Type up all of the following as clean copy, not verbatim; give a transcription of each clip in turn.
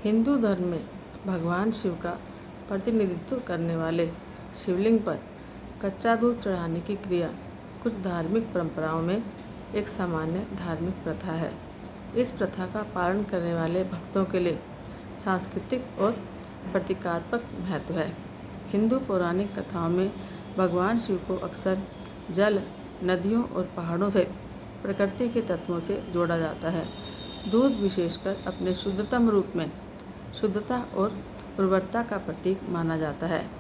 हिंदू धर्म में भगवान शिव का प्रतिनिधित्व करने वाले शिवलिंग पर कच्चा दूध चढ़ाने की क्रिया कुछ धार्मिक परंपराओं में एक सामान्य धार्मिक प्रथा है। इस प्रथा का पालन करने वाले भक्तों के लिए सांस्कृतिक और प्रतीकात्मक महत्व है। हिंदू पौराणिक कथाओं में भगवान शिव को अक्सर जल, नदियों और पहाड़ों से प्रकृति के तत्वों से जोड़ा जाता है। दूध विशेषकर अपने शुद्धतम रूप में शुद्धता और उर्वरता का प्रतीक माना जाता है।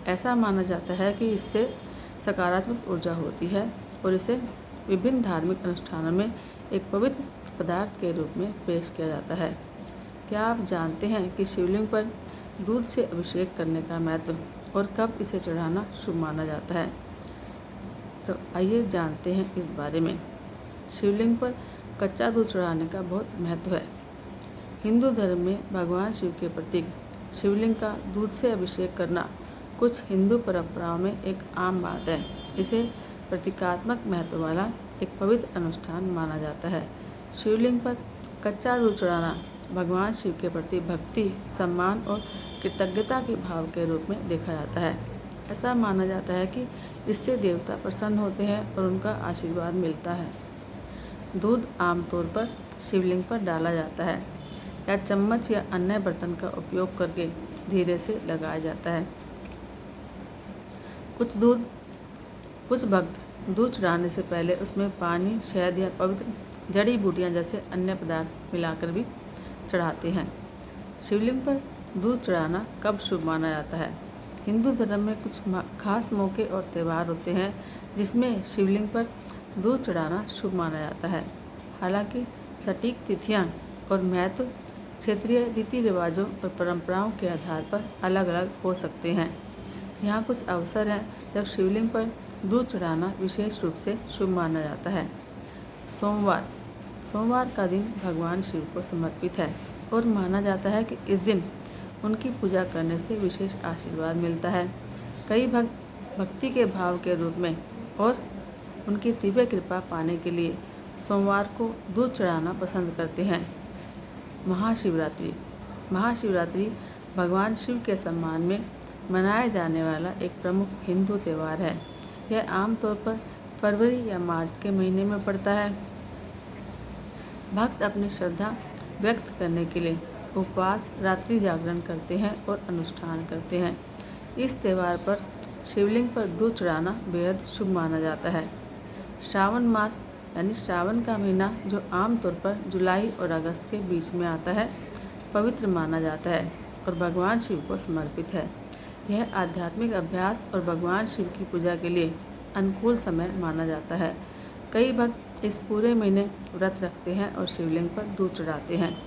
ऐसा माना जाता है कि इससे सकारात्मक ऊर्जा होती है और इसे विभिन्न धार्मिक अनुष्ठानों में एक पवित्र पदार्थ के रूप में पेश किया जाता है। क्या आप जानते हैं कि शिवलिंग पर दूध से अभिषेक करने का महत्व और कब इसे चढ़ाना शुभ माना जाता है? तो आइए जानते हैं इस बारे में। शिवलिंग पर कच्चा दूध चढ़ाने का बहुत महत्व है। हिंदू धर्म में भगवान शिव के प्रतीक शिवलिंग का दूध से अभिषेक करना कुछ हिंदू परंपराओं में एक आम बात है। इसे प्रतीकात्मक महत्व वाला एक पवित्र अनुष्ठान माना जाता है। शिवलिंग पर कच्चा दूध चढ़ाना भगवान शिव के प्रति भक्ति, सम्मान और कृतज्ञता के भाव के रूप में देखा जाता है। ऐसा माना जाता है कि इससे देवता प्रसन्न होते हैं और उनका आशीर्वाद मिलता है। दूध आमतौर पर शिवलिंग पर डाला जाता है या चम्मच या अन्य बर्तन का उपयोग करके धीरे से लगाया जाता है। कुछ भक्त दूध चढ़ाने से पहले उसमें पानी, शहद या पवित्र जड़ी बूटियां जैसे अन्य पदार्थ मिलाकर भी चढ़ाते हैं। शिवलिंग पर दूध चढ़ाना कब शुभ माना जाता है? हिंदू धर्म में कुछ खास मौके और त्यौहार होते हैं जिसमें शिवलिंग पर दूध चढ़ाना शुभ माना जाता है। हालांकि सटीक तिथियां और महत्व क्षेत्रीय रीति रिवाजों और परंपराओं के आधार पर अलग अलग हो सकते हैं। यहाँ कुछ अवसर हैं जब शिवलिंग पर दूध चढ़ाना विशेष रूप से शुभ माना जाता है। सोमवार का दिन भगवान शिव को समर्पित है और माना जाता है कि इस दिन उनकी पूजा करने से विशेष आशीर्वाद मिलता है। कई भक्त भक्ति के भाव के रूप में और उनकी दिव्य कृपा पाने के लिए सोमवार को दूध चढ़ाना पसंद करते हैं। महाशिवरात्रि भगवान शिव के सम्मान में मनाया जाने वाला एक प्रमुख हिंदू त्यौहार है। यह आमतौर पर फरवरी या मार्च के महीने में पड़ता है। भक्त अपनी श्रद्धा व्यक्त करने के लिए उपवास, रात्रि जागरण करते हैं और अनुष्ठान करते हैं। इस त्यौहार पर शिवलिंग पर दूध चढ़ाना बेहद शुभ माना जाता है। श्रावण मास यानी श्रावण का महीना, जो आमतौर पर जुलाई और अगस्त के बीच में आता है, पवित्र माना जाता है और भगवान शिव को समर्पित है। यह आध्यात्मिक अभ्यास और भगवान शिव की पूजा के लिए अनुकूल समय माना जाता है। कई भक्त इस पूरे महीने व्रत रखते हैं और शिवलिंग पर दूध चढ़ाते हैं।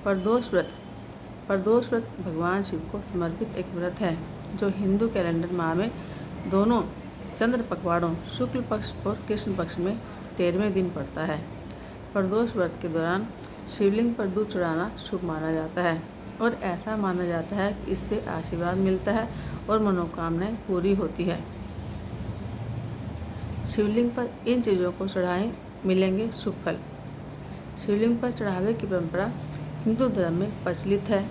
प्रदोष व्रत भगवान शिव को समर्पित एक व्रत है जो हिंदू कैलेंडर माह में दोनों चंद्र पखवाड़ों शुक्ल पक्ष और कृष्ण पक्ष में 13वें दिन पड़ता है। प्रदोष व्रत के दौरान शिवलिंग पर दूध चढ़ाना शुभ माना जाता है और ऐसा माना जाता है कि इससे आशीर्वाद मिलता है और मनोकामनाएं पूरी होती है। शिवलिंग पर इन चीज़ों को चढ़ाएं, मिलेंगे शुभ फल। शिवलिंग पर चढ़ावे की परंपरा हिंदू धर्म में प्रचलित है।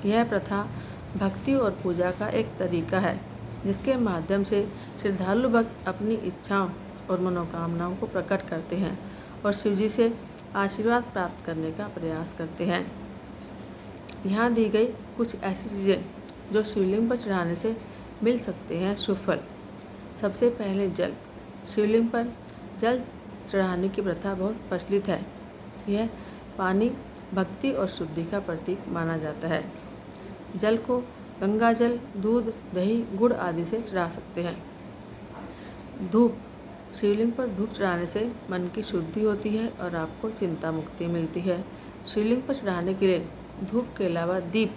यह प्रथा भक्ति और पूजा का एक तरीका है जिसके माध्यम से श्रद्धालु भक्त अपनी इच्छाओं और मनोकामनाओं को प्रकट करते हैं और शिवजी से आशीर्वाद प्राप्त करने का प्रयास करते हैं। यहाँ दी गई कुछ ऐसी चीज़ें जो शिवलिंग पर चढ़ाने से मिल सकते हैं शुभ फल। सबसे पहले जल। शिवलिंग पर जल चढ़ाने की प्रथा बहुत प्रचलित है। यह पानी, भक्ति और शुद्धि का प्रतीक माना जाता है। जल को गंगा जल, दूध, दही, गुड़ आदि से चढ़ा सकते हैं। धूप। शिवलिंग पर धूप चढ़ाने से मन की शुद्धि होती है और आपको चिंता मुक्ति मिलती है। शिवलिंग पर चढ़ाने के लिए धूप के अलावा दीप,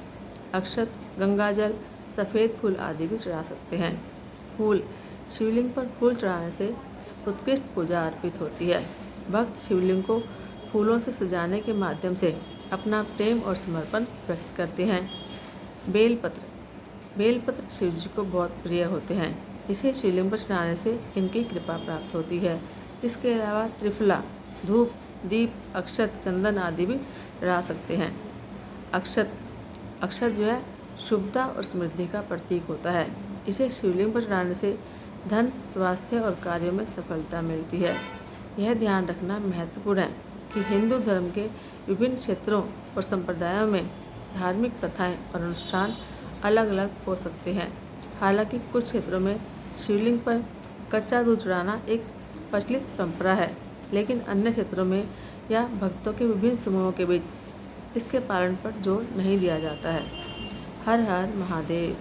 अक्षत, गंगा जल, सफ़ेद फूल आदि भी चढ़ा सकते हैं। फूल। शिवलिंग पर फूल चढ़ाने से उत्कृष्ट पूजा अर्पित होती है। भक्त शिवलिंग को फूलों से सजाने के माध्यम से अपना प्रेम और समर्पण व्यक्त करते हैं। बेलपत्र शिवजी को बहुत प्रिय होते हैं। इसे शिवलिंग पर चढ़ाने से इनकी कृपा प्राप्त होती है। इसके अलावा त्रिफला, धूप, दीप, अक्षत, चंदन आदि भी चढ़ा सकते हैं। अक्षत। अक्षत जो है शुभता और समृद्धि का प्रतीक होता है। इसे शिवलिंग पर चढ़ाने से धन, स्वास्थ्य और कार्यों में सफलता मिलती है। यह ध्यान रखना महत्वपूर्ण है कि हिंदू धर्म के विभिन्न क्षेत्रों और संप्रदायों में धार्मिक प्रथाएं और अनुष्ठान अलग अलग हो सकते हैं। हालांकि कुछ क्षेत्रों में शिवलिंग पर कच्चा दूध चढ़ाना एक प्रचलित परंपरा है, लेकिन अन्य क्षेत्रों में या भक्तों के विभिन्न समूहों के बीच इसके पालन पर जोर नहीं दिया जाता है। हर हर महादेव।